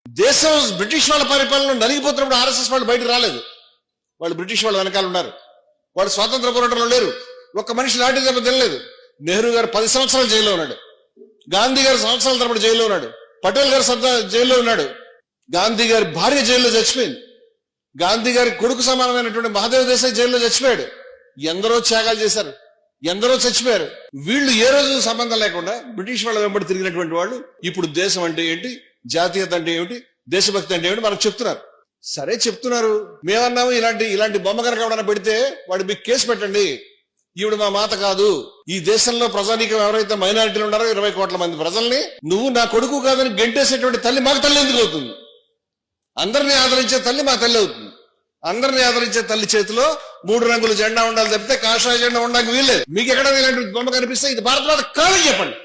దేశం బ్రిటిష్ వాళ్ళ పరిపాలన నలిగిపోతున్నప్పుడు ఆర్ఎస్ఎస్ వాళ్ళు బయటకు రాలేదు. వాళ్ళు బ్రిటిష్ వాళ్ళ వెనకాల ఉన్నారు. వాళ్ళు స్వాతంత్ర పోరాటంలో లేరు. ఒక్క మనిషి లాంటి దెబ్బ తినలేదు. నెహ్రూ గారు 10 సంవత్సరాలు జైల్లో ఉన్నాడు. గాంధీ గారు సంవత్సరాల తరబడి జైల్లో ఉన్నాడు. పటేల్ గారు జైల్లో ఉన్నాడు. గాంధీ గారి భార్య జైల్లో చచ్చిపోయింది. గాంధీ గారి కొడుకు సమానమైనటువంటి మహాదేవ్ దేశాయ్ జైల్లో చచ్చిపోయాడు. ఎందరో త్యాగాలు చేశారు, ఎందరో చచ్చిపోయారు. వీళ్ళు ఏ రోజు సంబంధం లేకుండా బ్రిటిష్ వాళ్ళ వెంబడి తిరిగినటువంటి వాళ్ళు ఇప్పుడు దేశం అంటే ఏంటి, జాతీయత అంటే ఏమిటి, దేశభక్తి అంటే ఏమిటి మనకు చెప్తున్నారు. సరే చెప్తున్నారు. మేమన్నాము ఇలాంటి బొమ్మ కనుక ఎవడన్నా పెడితే వాడు మీకు కేసు పెట్టండి, ఈవిడ మా మాత కాదు. ఈ దేశంలో ప్రజానీకం ఎవరైతే మైనారిటీలు ఉన్నారో 20 కోట్ల మంది ప్రజల్ని నువ్వు నా కొడుకు కాదని గెంటేసేటువంటి తల్లి మాకు తల్లి ఎందుకు అవుతుంది? అందరినీ ఆదరించే తల్లి మా తల్లి అవుతుంది. అందరినీ ఆదరించే తల్లి చేతిలో 3 రంగుల జెండా ఉండాలి తప్పితే కాషాయ జెండా ఉండడానికి వీల్లేదు. మీకు ఎక్కడ ఇలాంటి బొమ్మ కనిపిస్తే ఇది భారత మాత కాదని చెప్పండి.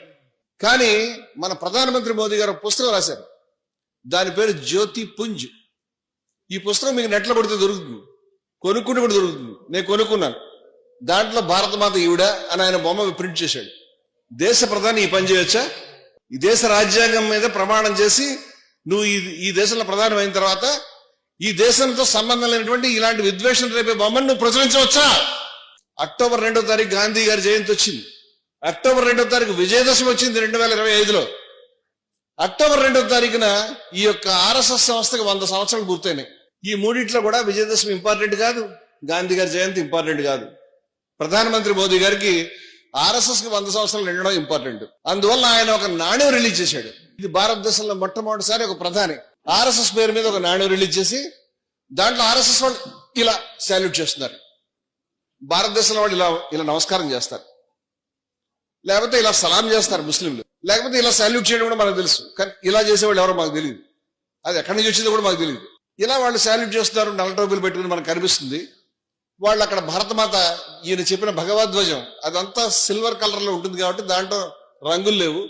కానీ మన ప్రధానమంత్రి మోదీ గారు పుస్తకం రాశారు. దాని పేరు జ్యోతి పుంజ్. ఈ పుస్తకం మీకు నెట్లో కొడితే దొరుకుతుంది, కొనుక్కుంటే కూడా దొరుకుతుంది. నేను కొనుక్కున్నాను. దాంట్లో భారతమాత ఈవిడ అని ఆయన బొమ్మ ప్రింట్ చేశాడు. దేశ ప్రధాని ఈ పని చేయొచ్చా? ఈ దేశ రాజ్యాంగం మీద ప్రమాణం చేసి నువ్వు ఈ దేశంలో ప్రధాని అయిన తర్వాత ఈ దేశంతో సంబంధం లేనటువంటి ఇలాంటి విద్వేషం రేపే బొమ్మను నువ్వు ప్రచురించవచ్చా? అక్టోబర్ 2వ తారీఖు గాంధీ గారి జయంతి వచ్చింది. అక్టోబర్ 2వ తారీఖు విజయదశమి వచ్చింది 2025లో. అక్టోబర్ 2వ తారీఖున ఈ యొక్క ఆర్ఎస్ఎస్ సంస్థకు 100 సంవత్సరాలు పూర్తయినాయి. ఈ మూడిట్లో కూడా విజయదశమి ఇంపార్టెంట్ కాదు, గాంధీ గారి జయంతి ఇంపార్టెంట్ కాదు. ప్రధానమంత్రి మోదీ గారికి ఆర్ఎస్ఎస్ కి 100 సంవత్సరాలు నిండడం ఇంపార్టెంట్. అందువల్ల ఆయన ఒక నాణ్యం రిలీజ్ చేశాడు. ఇది భారతదేశంలో మొట్టమొదటిసారి ఒక ప్రధాని ఆర్ఎస్ఎస్ పేరు మీద ఒక నాణ్యం రిలీజ్ చేసి దాంట్లో ఆర్ఎస్ఎస్ వాళ్ళు ఇలా సాల్యూట్ చేస్తున్నారు. భారతదేశంలో వాళ్ళు ఇలా నమస్కారం చేస్తారు, లేకపోతే ఇలా సలాం చేస్తారు ముస్లింలు, లేకపోతే ఇలా సాల్యూట్ చేయడం కూడా మనకు తెలుసు. కానీ ఇలా చేసేవాళ్ళు ఎవరో మాకు తెలియదు, అది ఎక్కడి నుంచి వచ్చిందో కూడా మాకు తెలియదు. ఇలా వాళ్ళు సాల్యూట్ చేస్తున్నారు, నల్ల టోపీలు పెట్టుకుని మనకు కనిపిస్తుంది. వాళ్ళు అక్కడ భారతమాత ఈయన చెప్పిన భగవద్ధ్వజం అదంతా సిల్వర్ కలర్ లో ఉంటుంది కాబట్టి దాంట్లో రంగులు లేవు.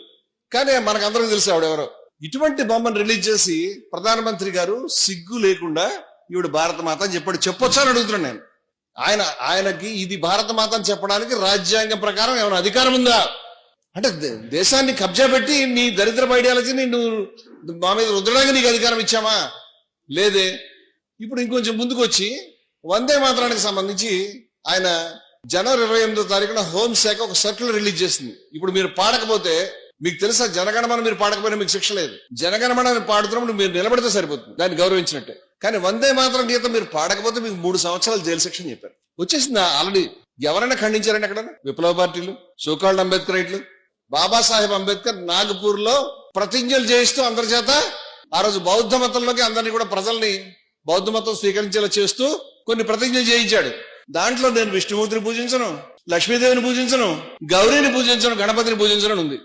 కానీ మనకందరికీ తెలుసు ఆవిడెవరో. ఇటువంటి బొమ్మను రిలీజ్ చేసి ప్రధానమంత్రి గారు సిగ్గు లేకుండా ఈవిడ భారతమాత అని చెప్పొచ్చా అని అడుగుతున్నాను నేను. ఆయనకి ఇది భారతమాత అని చెప్పడానికి రాజ్యాంగం ప్రకారం ఏమైనా అధికారం ఉందా? అంటే దేశాన్ని కబ్జా పెట్టి నీ దరిద్రపు ఐడియాలజీని నువ్వు మా మీద రుద్దడానికి నీకు అధికారం ఇచ్చామా? లేదే. ఇప్పుడు ఇంకొంచెం ముందుకు వచ్చి వందే మాతరానికి సంబంధించి ఆయన జనవరి 28వ తారీఖున హోంశాఖ ఒక సర్క్యులర్ రిలీజ్ చేసింది. ఇప్పుడు మీరు పాడకపోతే, మీకు తెలుసా జనగణమన మీరు పాడకపోయినా మీకు శిక్ష లేదు. జనగణమన పాడుతున్నప్పుడు మీరు నిలబడితే సరిపోతుంది, దాన్ని గౌరవించినట్టే. కానీ వందే మాతరం గీతం మీరు పాడకపోతే మీకు 3 సంవత్సరాలు జైలు శిక్ష చెప్పారు. వచ్చేసింది ఆల్రెడీ. ఎవరైనా ఖండించారండి అక్కడ? విప్లవ పార్టీలు, సోకాల్డ్ అంబేద్కరైట్లు. బాబాసాహెబ్ అంబేద్కర్ నాగపూర్ లో ప్రతిజ్ఞలు చేయిస్తూ అందరి చేత ఆ రోజు బౌద్ధ మతంలోకి అందరినీ కూడా ప్రజల్ని బౌద్ధ మతం స్వీకరించేలా చేస్తూ కొన్ని ప్రతిజ్ఞలు చేయించాడు. దాంట్లో నేను విష్ణుమూర్తిని పూజించను, లక్ష్మీదేవిని పూజించను, గౌరీని పూజించను, గణపతిని పూజించను ఉంది.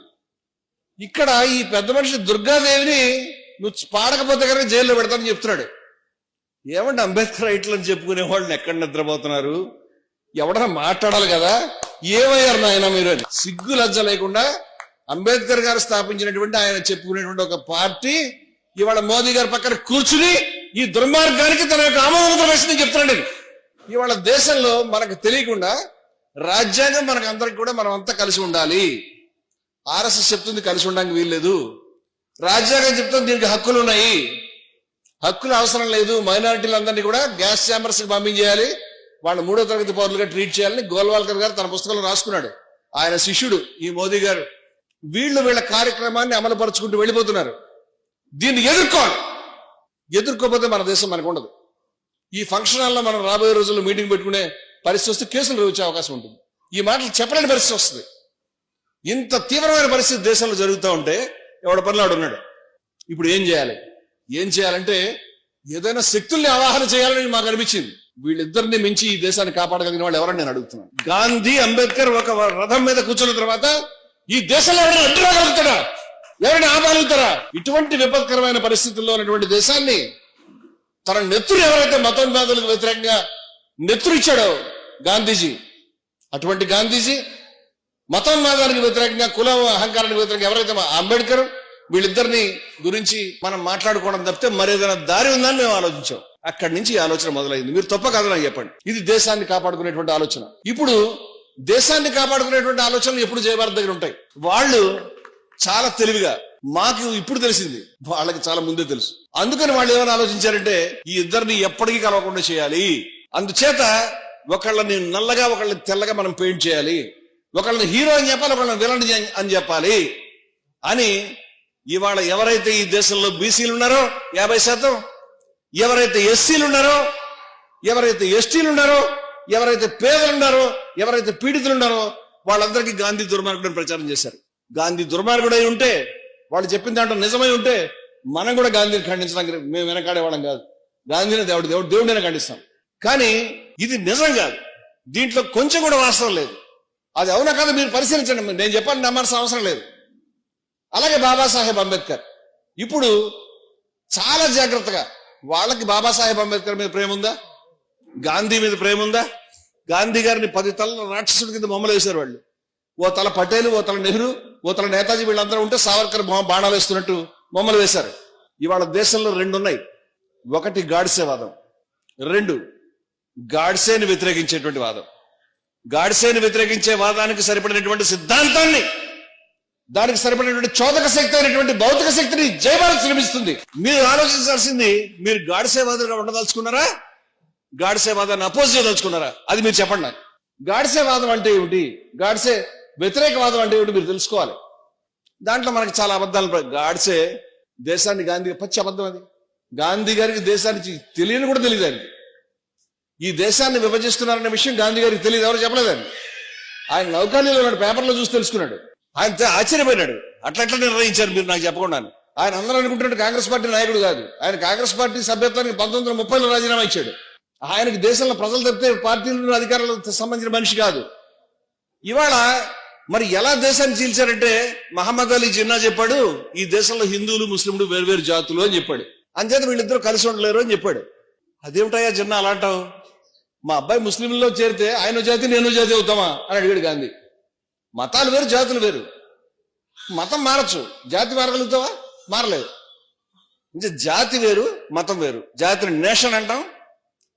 ఇక్కడ ఈ పెద్ద మనిషి దుర్గాదేవిని నువ్వు పాడకపోతే కనుక జైల్లో పెడతానని చెప్తున్నాడు. ఏమంటే అంబేద్కర్ రైట్లు అని చెప్పుకునే వాళ్ళని ఎక్కడ నిద్రపోతున్నారు? ఎవడన్నా మాట్లాడాలి కదా. ఏమయ్యారు నాయన మీరు అని సిగ్గు లజ్జ లేకుండా అంబేద్కర్ గారు స్థాపించినటువంటి ఆయన చెప్పుకునేటువంటి ఒక పార్టీ ఇవాళ మోదీ గారి పక్కన కూర్చుని ఈ దుర్మార్గానికి తన యొక్క ఆమోదం వేసింది చెప్తున్నాడు. ఇవాళ దేశంలో మనకు తెలియకుండా రాజ్యాంగం మనకు అందరికి కూడా మనం అంతా కలిసి ఉండాలి. ఆర్ఎస్ఎస్ చెప్తుంది కలిసి ఉండడానికి వీల్లేదు. రాజ్యాంగం చెప్తుంది దీనికి హక్కులు ఉన్నాయి, హక్కులు అవసరం లేదు. మైనారిటీలందరినీ కూడా గ్యాస్ ఛాంబర్స్ కి పంపించేయాలి, వాళ్ళు 3వ తరగతి పౌరులుగా ట్రీట్ చేయాలని గోల్వాల్కర్ గారు తన పుస్తకంలో రాసుకున్నాడు. ఆయన శిష్యుడు ఈ మోదీ గారు. వీళ్ళ కార్యక్రమాన్ని అమలుపరుచుకుంటూ వెళ్ళిపోతున్నారు. దీన్ని ఎదుర్కోపోతే మన దేశం మనకు ఉండదు. ఈ ఫంక్షన్ హాల్లో మనం రాబోయే రోజుల్లో మీటింగ్ పెట్టుకునే పరిస్థితి వస్తే కేసులు వచ్చే అవకాశం ఉంటుంది. ఈ మాటలు చెప్పలేని పరిస్థితి వస్తుంది. ఇంత తీవ్రమైన పరిస్థితి దేశంలో జరుగుతూ ఉంటే ఎవడ పనిలాడు ఉన్నాడు. ఇప్పుడు ఏం చేయాలంటే ఏదైనా శక్తుల్ని ఆవాహన చేయాలని మాకు అనిపించింది. వీళ్ళిద్దరిని మించి ఈ దేశాన్ని కాపాడగలిగిన వాళ్ళు ఎవరని నేను అడుగుతున్నాను. గాంధీ, అంబేద్కర్ ఒక రథం మీద కూర్చున్న తర్వాత ఈ దేశంలో ఎవరైనా అడ్డు రాగలుగుతారా? ఎవరైనా ఆపగలుగుతారా? ఇటువంటి విపత్కరమైన పరిస్థితుల్లో ఉన్నటువంటి దేశాన్ని తన నెత్తురు ఎవరైతే మతోన్మాదులకు వ్యతిరేకంగా నెత్తురు ఇచ్చాడో గాంధీజీ, అటువంటి గాంధీజీ మతోన్మాదానికి వ్యతిరేకంగా, కుల అహంకారానికి వ్యతిరేకంగా ఎవరైతే అంబేద్కర్, వీళ్ళిద్దరిని గురించి మనం మాట్లాడుకోవడం తప్పితే మరేదైనా దారి ఉందని మేము ఆలోచించాం. అక్కడి నుంచి ఈ ఆలోచన మొదలైంది. మీరు తప్ప కాదు నాకు చెప్పండి. ఇది దేశాన్ని కాపాడుకునేటువంటి ఆలోచన. ఇప్పుడు దేశాన్ని కాపాడుకునేటువంటి ఆలోచనలు ఎప్పుడు జయభారత్ దగ్గర ఉంటాయి. వాళ్ళు చాలా తెలివిగా, మాకు ఇప్పుడు తెలిసింది, వాళ్ళకి చాలా ముందే తెలుసు. అందుకని వాళ్ళు ఏమైనా ఆలోచించారంటే ఈ ఇద్దరిని ఎప్పటికీ కలవకుండా చేయాలి. అందుచేత ఒకళ్ళని నల్లగా ఒకళ్ళని తెల్లగా మనం పెయింట్ చేయాలి, ఒకళ్ళని హీరో అని చెప్పాలి, ఒకళ్ళని విలన్ అని చెప్పాలి అని ఇవాళ ఎవరైతే ఈ దేశంలో బీసీలు ఉన్నారో 50%, ఎవరైతే ఎస్సీలు ఉన్నారో, ఎవరైతే ఎస్టీలు ఉన్నారో, ఎవరైతే పేదలు ఉన్నారో, ఎవరైతే పీడితులు ఉన్నారో వాళ్ళందరికీ గాంధీ దుర్మార్గుడని ప్రచారం చేశారు. గాంధీ దుర్మార్గుడై ఉంటే, వాళ్ళు చెప్పిన దాంట్లో నిజమై ఉంటే మనం కూడా గాంధీని ఖండించడానికి మేము వెనకాడేవాళ్ళం కాదు. గాంధీని దేవుడిని ఖండిస్తాం. కానీ ఇది నిజం కాదు, దీంట్లో కొంచెం కూడా వాస్తవం లేదు. అది అవునా కాదు మీరు పరిశీలించండి, నేను చెప్పాలని నమ్మాల్సిన అవసరం లేదు. అలాగే బాబాసాహెబ్ అంబేద్కర్ ఇప్పుడు చాలా జాగ్రత్తగా, వాళ్ళకి బాబాసాహెబ్ అంబేద్కర్ మీద ప్రేమ ఉందా, గాంధీ మీద ప్రేమ ఉందా? గాంధీ గారిని 10 తలల రాక్షసుడి కింద బొమ్మలు వేశారు వాళ్ళు. ఓ తల పటేల్, ఓ తల నెహ్రూ, ఓ తల నేతాజీ, వీళ్ళందరూ ఉంటే సావర్కర్ బాణాలు వేస్తున్నట్టు బొమ్మలు వేశారు. ఇవాళ దేశంలో 2 ఉన్నాయి. ఒకటి గాడ్సేవాదం, 2 గాడ్సేని వ్యతిరేకించేటువంటి వాదం. గాడ్సేని వ్యతిరేకించే వాదానికి సరిపడినటువంటి సిద్ధాంతాన్ని, దానికి సరిపడినటువంటి చోదక శక్తి అయినటువంటి భౌతిక శక్తిని జయభారత్ శ్రమిస్తుంది. మీరు ఆలోచించాల్సింది, మీరు గాడ్సేవాదులుగా ఉండదలుచుకున్నారా, గాడ్సేవాదాన్ని అపోజ్ చేయదలుచుకున్నారా? అది మీరు చెప్పండి నాకు. గాడ్సేవాదం అంటే ఏమిటి, గాడ్సే వ్యతిరేకవాదం అంటే ఏమిటి మీరు తెలుసుకోవాలి. దాంట్లో మనకి చాలా అబద్ధాలు. గాడ్సే దేశాన్ని గాంధీ పచ్చి అబద్ధం. అది గాంధీ గారికి దేశానికి తెలియని కూడా తెలియదు. ఆయన ఈ దేశాన్ని విభజిస్తున్నారనే విషయం గాంధీ గారికి తెలియదు, ఎవరు చెప్పలేదండి. ఆయన నౌకాలీలో ఉన్నాడు, పేపర్లో చూసి తెలుసుకున్నాడు. ఆయన ఆశ్చర్యపోయినాడు, అట్లా నిర్ణయించారు మీరు నాకు చెప్పకుండా. ఆయన అందరూ అనుకుంటున్నాడు కాంగ్రెస్ పార్టీ నాయకుడు కాదు. ఆయన కాంగ్రెస్ పార్టీ సభ్యత్వానికి 1930లో రాజీనామా ఇచ్చాడు. ఆయనకు దేశంలో ప్రజలు తప్పితే పార్టీలు అధికారులకు సంబంధించిన మనిషి కాదు. ఇవాళ మరి ఎలా దేశాన్ని చీల్చారంటే, మహమ్మద్ అలీ జిన్నా చెప్పాడు ఈ దేశంలో హిందువులు ముస్లింలు వేరువేరు జాతులు అని చెప్పాడు. అంచేత వీళ్ళిద్దరూ కలిసి ఉండలేరు అని చెప్పాడు. అదేమిటయ్యా జిన్నా అలా అంటావు, మా అబ్బాయి ముస్లింల్లో చేరితే ఆయన జాతి నేను జాతి అవుతామా అని అడిగాడు గాంధీ. మతాలు వేరు, జాతులు వేరు. మతం మారచ్చు, జాతి మారగలుగుతావా? మారలేదు. జాతి వేరు, మతం వేరు. జాతిని నేషన్ అంటాం,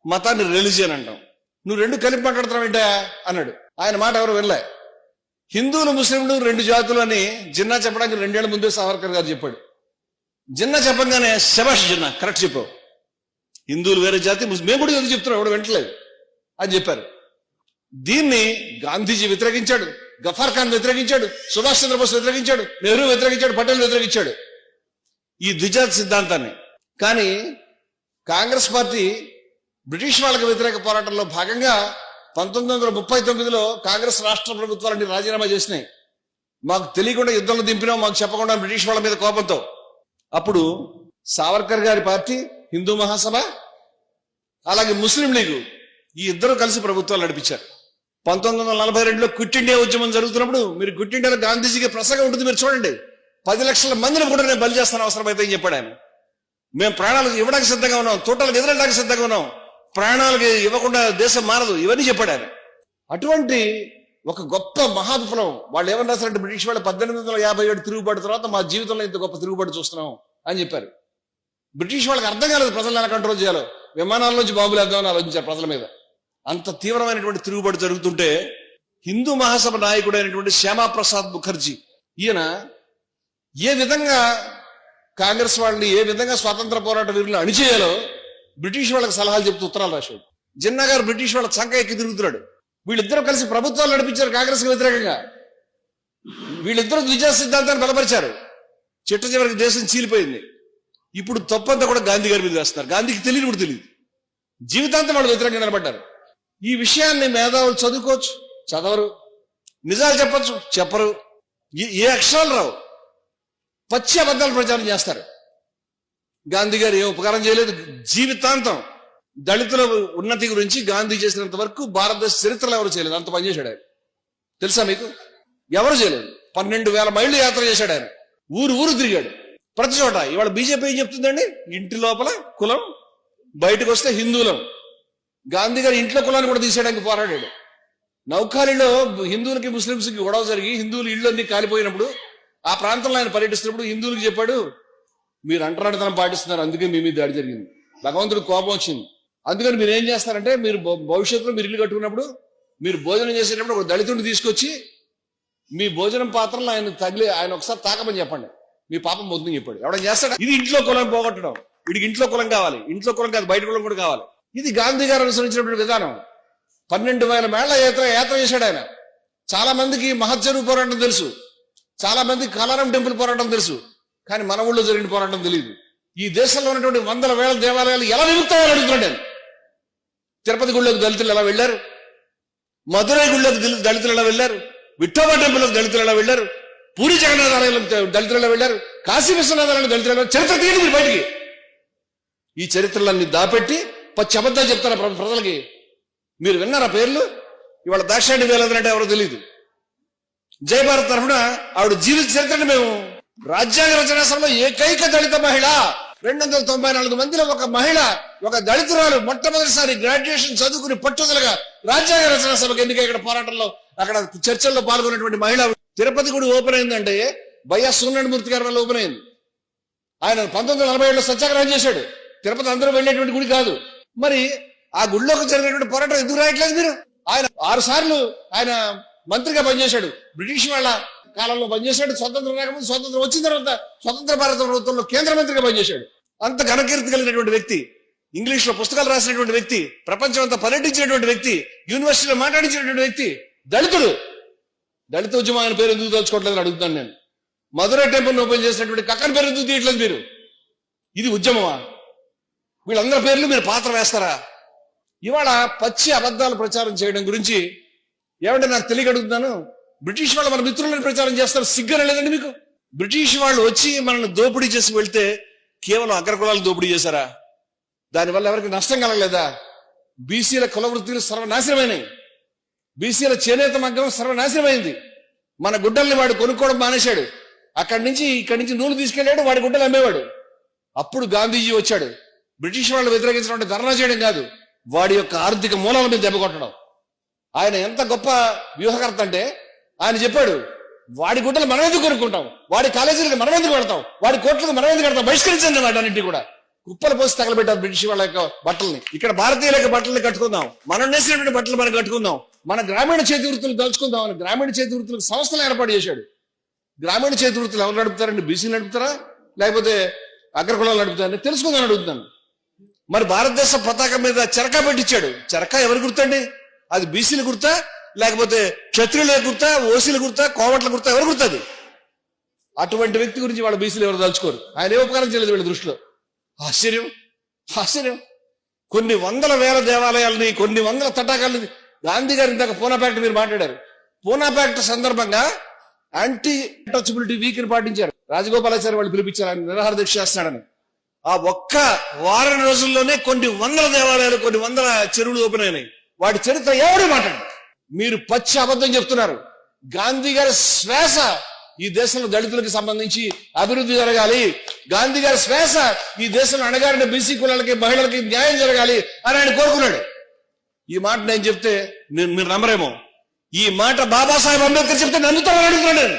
మతాన్ని రిలీజియన్ అంటాం. నువ్వు 2 కలిపి మాట్లాడుతున్నావు ఏంటా అన్నాడు. ఆయన మాట ఎవరు వెళ్ళే. హిందువులు ముస్లింలు 2 జాతులు అని జిన్నా చెప్పడానికి 2 ఏళ్ల ముందే సావర్కర్ గారు చెప్పాడు. జిన్నా చెప్పగానే శబాష్ జిన్నా, కరెక్ట్ చెప్పావు, హిందువులు వేరే జాతి, మేము కూడా ఎందుకు చెప్తున్నాం, ఎవడు వెంటలేదు అని చెప్పారు. దీన్ని గాంధీజీ వ్యతిరేకించాడు, గఫార్ ఖాన్ వ్యతిరేకించాడు, సుభాష్ చంద్రబోస్ వ్యతిరేకించాడు, నెహ్రూ వ్యతిరేకించాడు, పటేల్ వ్యతిరేకించాడు ఈ ద్విజాతి సిద్ధాంతాన్ని. కానీ కాంగ్రెస్ పార్టీ బ్రిటిష్ వాళ్ళకి వ్యతిరేక పోరాటంలో భాగంగా 1939లో కాంగ్రెస్ రాష్ట్ర ప్రభుత్వాలన్నీ రాజీనామా చేసినాయి. మాకు తెలియకుండా యుద్ధంలో దింపినాం, మాకు చెప్పకుండా బ్రిటిష్ వాళ్ళ మీద కోపంతో. అప్పుడు సావర్కర్ గారి పార్టీ, హిందూ మహాసభ, అలాగే ముస్లిం లీగు, ఈ ఇద్దరు కలిసి ప్రభుత్వాలు నడిపించారు. 1942లో క్విట్ ఇండియా ఉద్యమం జరుగుతున్నప్పుడు, మీరు క్విట్ ఇండియాలో గాంధీజీకి ప్రసంగం ఉంటుంది, మీరు చూడండి. 10 లక్షల మందిని కూడా నేను బలి చేస్తాను అవసరమైతే అని చెప్పాడు ఆయన. మేము ప్రాణాలకు ఇవ్వడానికి సిద్ధంగా ఉన్నాం, తోటలకు ఎదురడానికి సిద్ధంగా ఉన్నాం, ప్రాణాలకి ఇవ్వకుండా దేశం మారదు, ఇవన్నీ చెప్పాడు ఆయన. అటువంటి ఒక గొప్ప మహావిప్లవం. వాళ్ళు ఏమని రాశారంటే, బ్రిటిష్ వాళ్ళు 1857 తిరుగుబాటు తర్వాత మా జీవితంలో ఇంత గొప్ప తిరుగుబాటు చూస్తున్నాం అని చెప్పారు. బ్రిటిష్ వాళ్ళకి అర్థం కాలేదు ప్రజలను ఎలా కంట్రోల్ చేయాలో. విమానాల్లోంచి బాంబులు వేద్దామని ఆలోచించారు ప్రజల మీద. అంత తీవ్రమైనటువంటి తిరుగుబాటు జరుగుతుంటే హిందూ మహాసభ నాయకుడైనటువంటి శ్యామాప్రసాద్ ముఖర్జీ, ఈయన ఏ విధంగా కాంగ్రెస్ వాళ్ళని, ఏ విధంగా స్వాతంత్ర పోరాట వీరులను అణిచేయాలో బ్రిటిష్ వాళ్ళకి సలహాలు చెప్తూ ఉత్తరాలు రాశాడు. జిన్నా గారు బ్రిటిష్ వాళ్ళ చంక ఎక్కి తిరుగుతున్నాడు. వీళ్ళిద్దరూ కలిసి ప్రభుత్వాలు నడిపించారు కాంగ్రెస్ కి వ్యతిరేకంగా. వీళ్ళిద్దరూ ద్విజా సిద్ధాంతాన్ని బలపరిచారు. చిట్ట చివరికి దేశం చీలిపోయింది. ఇప్పుడు తప్పంతా కూడా గాంధీ గారి మీద వేస్తున్నారు. గాంధీకి తెలియదు కూడా తెలియదు, జీవితాంతం వాళ్ళు వ్యతిరేకంగా నిలబడ్డారు. ఈ విషయాన్ని మేధావులు చదువుకోవచ్చు, చదవరు. నిజాలు చెప్పచ్చు, చెప్పరు. ఏ అక్షరాలు రావు, పచ్చి అబద్ధాలు ప్రచారం చేస్తారు. గాంధీ గారు ఏ ఉపకారం చేయలేదు. జీవితాంతం దళితుల ఉన్నతి గురించి గాంధీ చేసినంత వరకు భారతదేశ చరిత్రలో ఎవరు చేయలేదు. అంత పనిచేశాడు ఆయన. తెలుసా మీకు? ఎవరు చేయలేదు. 12,000 మైళ్ళు యాత్ర చేశాడు ఆయన. ఊరు ఊరు తిరిగాడు, ప్రతి చోట. ఇవాళ బీజేపీ ఏం చెప్తుందండి, ఇంటి లోపల కులం, బయటకు వస్తే హిందువులం. గాంధీ గారు ఇంట్లో కులాన్ని కూడా తీసేయడానికి పోరాడాడు. నౌఖాళీలో హిందువులకి ముస్లింస్కి గొడవ జరిగి హిందువులు ఇళ్ళు అన్ని కాలిపోయినప్పుడు ఆ ప్రాంతంలో ఆయన పర్యటిస్తున్నప్పుడు హిందువులకు చెప్పాడు, మీరు అంటరానితనం పాటిస్తున్నారు, అందుకే మీ మీద దాడి జరిగింది, భగవంతుడికి కోపం వచ్చింది. అందుకని మీరు ఏం చేస్తారంటే, మీరు భవిష్యత్తులో మీరు ఇల్లు కట్టుకున్నప్పుడు, మీరు భోజనం చేసేటప్పుడు ఒక దళితుడిని తీసుకొచ్చి మీ భోజనం పాత్రలో ఆయన ఒకసారి తాకమని చెప్పండి, మీ పాపం పోతుందని చెప్పాడు. ఎవడని చేస్తాడు? ఇది ఇంట్లో కులం పోగొట్టడం. వీడికి ఇంట్లో కులం కావాలి, ఇంట్లో కులం కాదు బయట కులం కూడా కావాలి. ఇది గాంధీ గారు అనుసరించినటువంటి విధానం. 12,000 మేళ్ల యాత్ర చేశాడు ఆయన. చాలా మందికి మహత్జరు పోరాటం తెలుసు, చాలా మందికి కలారం టెంపుల్ పోరాటం తెలుసు, కానీ మన ఊళ్ళో జరిగిన పోరాటం తెలియదు. ఈ దేశంలో ఉన్నటువంటి 100,000 దేవాలయాలు ఎలా విముక్తమని అడుగుతున్నాడు నేను. తిరుపతి గుళ్ళోకి దళితులు ఎలా వెళ్ళారు, మధురై గుళ్ళోకి దళితులు ఎలా వెళ్ళారు, విఠోబా టెంపుల్లోకి దళితులు ఎలా వెళ్ళారు, పూరి జగన్నాథ్ ఆలయంలో దళితులు ఎలా వెళ్ళారు, కాశీ విశ్వనాథ్ ఆలయంలో దళితులు ఎలా, చరిత్ర తీయండి మీరు బయటికి. ఈ చరిత్రలన్నీ దాపెట్టి పచ్చి అబద్ధాలు చెప్తారా ప్రజలకి? మీరు విన్నారా పేర్లు? ఇవాళ దాక్షాయణి వేలంటే ఎవరో తెలియదు. జయభారత్ తరఫున ఆవిడ జీవిత చరిత్రని మేము రాజ్యాంగ రచనా సభలో ఏకైక దళిత మహిళ 294 మందిలో ఒక మహిళ, ఒక దళితురాలు మొట్టమొదటిసారి గ్రాడ్యుయేషన్ చదువుకుని పట్టుదలగా రాజ్యాంగ రచనా సభకు ఎన్నిక ఇక్కడ పోరాటంలో అక్కడ చర్చల్లో పాల్గొన్నటువంటి మహిళ. తిరుపతి గుడి ఓపెన్ అయిందంటే వైఎస్ సూర్యనారాయణమూర్తి గారి వల్ల ఓపెన్ అయింది. ఆయన 1947లో సత్యాగ్రహం చేశాడు. తిరుపతి అందరూ వెళ్ళేటువంటి గుడి కాదు. మరి ఆ గుడిలోకి జరిగినటువంటి పోరాటం ఎందుకు రాయట్లేదు మీరు? ఆయన 6 సార్లు ఆయన మంత్రిగా పనిచేశాడు, బ్రిటిష్ వాళ్ళ కాలంలో పనిచేశాడు. స్వతంత్రం రాకముందు, స్వతంత్రం వచ్చిన తర్వాత స్వతంత్ర భారత ప్రభుత్వంలో కేంద్ర మంత్రిగా పనిచేశాడు. అంత ఘనకీర్తి కలిగినటువంటి వ్యక్తి, ఇంగ్లీష్ లో పుస్తకాలు రాసినటువంటి వ్యక్తి, ప్రపంచం అంతా పర్యటించినటువంటి వ్యక్తి, యూనివర్సిటీలో మాట్లాడించినటువంటి వ్యక్తి, దళితుడు. దళిత ఉద్యమం ఆయన పేరు ఎందుకు తలుచుకోవట్లేదని అడుగుతాను నేను. మధురై టెంపుల్ ఓపెన్ చేసినటువంటి కక్కని పేరు ఎందుకు తీయట్లేదు మీరు? ఇది ఉద్యమమా? వీళ్ళందరి పేర్లు మీరు పాత్ర వేస్తారా? ఇవాళ పచ్చి అబద్ధాలు ప్రచారం చేయడం గురించి ఏమంటే నాకు తెలియక అడుగుతున్నాను. బ్రిటిష్ వాళ్ళు మన మిత్రులను ప్రచారం చేస్తారు, సిగ్గన లేదండి మీకు? బ్రిటిష్ వాళ్ళు వచ్చి మనల్ని దోపిడీ చేసి వెళ్తే కేవలం అగ్రకులాలు దోపిడీ చేశారా? దానివల్ల ఎవరికి నష్టం కలగలేదా? బీసీల కుల వృత్తులు సర్వనాశనమైనవి, బీసీల చేనేత మగ్గం సర్వనాశనమైంది. మన గుడ్డల్ని వాడు కొనుక్కోవడం మానేశాడు. ఇక్కడి నుంచి నూలు తీసుకెళ్లాడు, వాడి గుడ్డలు అమ్మేవాడు. అప్పుడు గాంధీజీ వచ్చాడు. బ్రిటిష్ వాళ్ళు వ్యతిరేకించినటువంటి ధర్నా చేయడం కాదు, వాడి యొక్క ఆర్థిక మూలాల మీద దెబ్బ కొట్టడం. ఆయన ఎంత గొప్ప వ్యూహకర్త అంటే ఆయన చెప్పాడు, వాడి గుడ్డలు మనం ఎందుకు కొనుక్కుంటాం, వాడి కాలేజీలకు మనం ఎందుకు కడతాం, వాడి కోట్లకు మనం ఎందుకు కడతాం, బహిష్కరించండి వాటన్నింటి కూడా. కుప్పలు పోసి తగలబెట్టారు బ్రిటిష్ వాళ్ళ యొక్క బట్టల్ని. ఇక్కడ భారతీయుల యొక్క బట్టల్ని కట్టుకుందాం, మనం నేసినటువంటి బట్టలు మనం కట్టుకుందాం, మన గ్రామీణ చేతి వృత్తులు తలుచుకుందాం అని గ్రామీణ చేతి వృత్తులకు సంస్థలు ఏర్పాటు చేశాడు. గ్రామీణ చేతి వృత్తులు ఎవరు నడుపుతారండి? బీసీలు నడుపుతారా లేకపోతే అగ్రకులాలు నడుపుతారని తెలుసుకుందామని అడుగుతున్నాను. మరి భారతదేశ పతాకం మీద చెరకా పెట్టించాడు. చెరకా ఎవరు గుర్తండి? అది బీసీలు గుర్తా లేకపోతే క్షత్రియుల గుర్తా, ఓసీల గుర్తా, కోమట్ల గుర్తా, ఎవరు గుర్తుంది? అటువంటి వ్యక్తి గురించి వాళ్ళ బీసీలు ఎవరు తలుచుకోరు. ఆయన ఏ ఉపకారం చేయలేదు వీళ్ళ దృష్టిలో. ఆశ్చర్యం, ఆశ్చర్యం. కొన్ని 100,000 దేవాలయాలని, కొన్ని 100 తటాకాలని గాంధీ గారు ఇందాక పూనా ప్యాక్ట్ మీరు మాట్లాడారు. పూనా ప్యాక్ట్ సందర్భంగా యాంటీ టచబిలిటీ వీక్ ని పాటించారు. రాజగోపాలాచారి వాళ్ళు పిలిపించారు, ఆయన నిరాహార దీక్ష చేస్తున్నాడని. ఆ ఒక్క వారం రోజుల్లోనే కొన్ని 100 దేవాలయాలు, కొన్ని 100 చెరువులు ఓపెన్ అయినాయి. వాటి చరిత్ర ఎవరు మాట్లాడు? మీరు పచ్చి అబద్ధం చెప్తున్నారు. గాంధీ గారి శ్వాస ఈ దేశంలో దళితులకు సంబంధించి అభివృద్ధి జరగాలి, గాంధీ గారి శ్వాస ఈ దేశంలో అణగారిన బీసీ కులాలకి, మహిళలకి న్యాయం జరగాలి అని ఆయన కోరుకున్నాడు. ఈ మాట నేను చెప్తే మీరు నమ్మరేమో. ఈ మాట బాబాసాహెబ్ అంబేద్కర్ చెప్తే నమ్ముతారని అడుగుతున్నాడు నేను.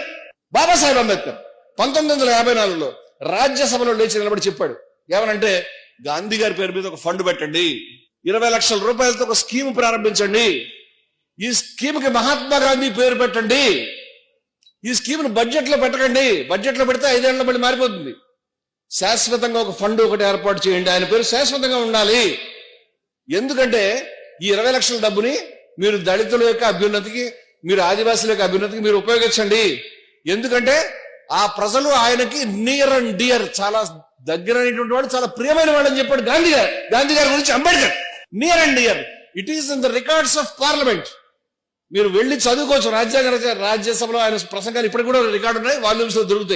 బాబాసాహెబ్ అంబేద్కర్ 1954లో రాజ్యసభలో లేచి నిలబడి చెప్పాడు. ఏమనంటే, గాంధీ గారి పేరు మీద ఒక ఫండ్ పెట్టండి, 20 లక్షల రూపాయలతో ఒక స్కీమ్ ప్రారంభించండి, ఈ స్కీమ్ కి మహాత్మా గాంధీ పేరు పెట్టండి, ఈ స్కీమ్ ను బడ్జెట్ లో పెట్టకండి, బడ్జెట్ లో పెడితే 5 ఏళ్ల మళ్ళీ మారిపోతుంది, శాశ్వతంగా ఒక ఫండ్ ఒకటి ఏర్పాటు చేయండి, ఆయన పేరు శాశ్వతంగా ఉండాలి. ఎందుకంటే ఈ 20 లక్షల డబ్బుని మీరు దళితుల యొక్క అభ్యున్నతికి, మీరు ఆదివాసుల యొక్క అభ్యున్నతికి మీరు ఉపయోగించండి. ఎందుకంటే ఆ ప్రజలు ఆయనకి నియర్ అండ్ డియర్, చాలా దగ్గరైనటువంటి వాడు, చాలా ప్రియమైన వాడు అని చెప్పాడు గాంధీ గారు. గాంధీ గారి గురించి Ambedkar near and dear. It is in the records of parliament. మీరు వెళ్లి చదువుకోవచ్చు. రాజ్యసభలో ఆయన ప్రసంగాలు ఇప్పటికి కూడా రికార్డు ఉన్నాయి, వాల్యూమ్స్ లో దొరుకుతాయి.